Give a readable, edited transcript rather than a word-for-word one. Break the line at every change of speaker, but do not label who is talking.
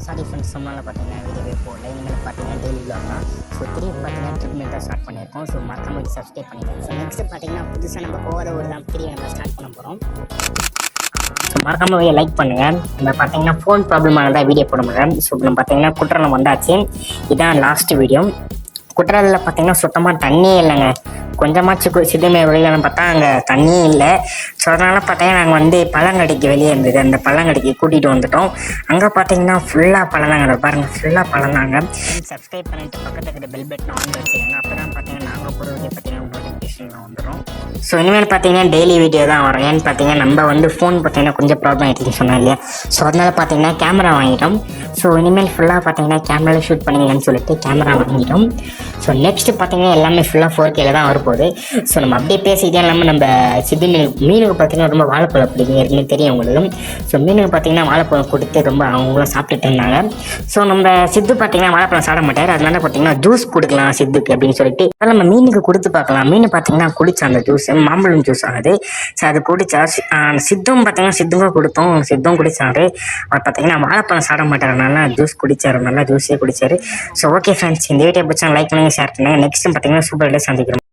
Sorry friends, சொன்னால பார்த்தீங்கன்னா வீடியோவே போடல. இனிமேல் பார்த்தீங்கன்னா டெய்லி விளாக் தான். ஸோ திரும்பி பார்த்தீங்கன்னா ட்ரிட்மெண்ட் தான் ஸ்டார்ட் பண்ணியிருக்கோம். ஸோ மறக்காம சப்ஸ்கிரைப் பண்ணிக்கோங்க. ஸோ நெக்ஸ்ட் பார்த்தீங்கன்னா புதுசாக நம்ம போகாத ஒரு தான் திரும்பி நம்ம ஸ்டார்ட் பண்ண போகிறோம். ஸோ மறக்காம லைக் பண்ணுங்கள். நம்ம பார்த்தீங்கன்னா ஃபோன் ப்ராப்ளம் ஆனதான் வீடியோ போட முடியல. ஸோ நம்ம பார்த்தீங்கன்னா குற்றாலம் வந்தாச்சு. இதான் லாஸ்ட் வீடியோ. குற்றாலத்தில் பார்த்தீங்கன்னா சுத்தமாக தண்ணியே இல்லைங்க. கொஞ்சமாச்சு சிறுமை வெளியிலன்னு பார்த்தா அங்கே தண்ணியே இல்லை. ஸோ அதனால் பார்த்தீங்கன்னா நாங்கள் வந்து பழங்கடிக்கு வெளியே இருந்தது, அந்த பழங்கடிக்கு கூட்டிகிட்டு வந்துட்டோம். அங்கே பார்த்தீங்கன்னா ஃபுல்லாக பழம் தாங்க, பாருங்கள் ஃபுல்லாக பழம் தாங்க. சப்ஸ்கிரைப் பண்ணிட்டு பக்கத்தில் இருக்கிற பெல் பட்டன் ஆன் வச்சுக்கோங்க. அப்போ தான் பார்த்தீங்கன்னா நாங்கள் போடுறது பார்த்தீங்கன்னா நோட்டிஃபிகேஷன் வந்துடும். ஸோ இனிமேல் பார்த்தீங்கன்னா டெய்லி வீடியோ தான் வரும். ஏன்னு பார்த்தீங்கன்னா நம்ம வந்து ஃபோன் பார்த்தீங்கன்னா கொஞ்சம் ப்ராப்ளம் ஆகிடுச்சுன்னு சொன்னோம் இல்லையா. ஸோ அதனால் பார்த்தீங்கன்னா கேமரா வாங்கிட்டோம். ஸோ இனிமேல் ஃபுல்லாக பார்த்தீங்கன்னா கேமராவில் ஷூட் பண்ணிங்கன்னு சொல்லிட்டு கேமரா வாங்கிட்டோம். ஸோ நெக்ஸ்ட்டு பார்த்தீங்கன்னா எல்லாமே ஃபுல்லாக 4K தான் வரப்போகுது. ஸோ நம்ம அப்படியே பேசிக்கிட்டே இல்லாமல் நம்ம சித்து மீனுக்கு பார்த்தீங்கன்னா ரொம்ப வாழைப்பழம் பிடிக்கும், ஏற்கனவே தெரியும் உங்களுக்கு. ஸோ மீனுக்கு பார்த்தீங்கன்னா வாழைப்பழம் கொடுத்து ரொம்ப அவங்களும் சாப்பிட்டுட்டு இருந்தாங்க. ஸோ நம்ம சித்து பார்த்தீங்கன்னா வாழைப்பழம் சாப்பிட மாட்டார். அதனால பார்த்தீங்கன்னா ஜூஸ் கொடுக்கலாம் சித்துக்கு அப்படின்னு சொல்லிட்டு அதனால் நம்ம மீனுக்கு கொடுத்து பார்க்கலாம். மீன் பார்த்தீங்கன்னா குடிச்சா அந்த ஜூஸ் மாம்பழம் ஜூஸ் ஆகுது. ஸோ அது குடிச்சா சித்தும் பார்த்தீங்கன்னா சித்துக்கும் கொடுத்தோம். சித்தும் குடிச்சாரு. அவர் பார்த்தீங்கன்னா வாழைப்பழம் சாப்பிட மாட்டார், நல்லா ஜூஸ் குடிச்சாரு, நல்லா ஜூஸே குடிச்சாரு. ஸோ ஓகே ஃப்ரெண்ட்ஸ், இந்த வீடியோ பிடிச்சா லைக் பண்ணுங்க, ஷேர் பண்ணுங்க. நெக்ஸ்ட் பார்த்தீங்கன்னா சூப்பர் வீடியோ சந்திக்கிறோம்.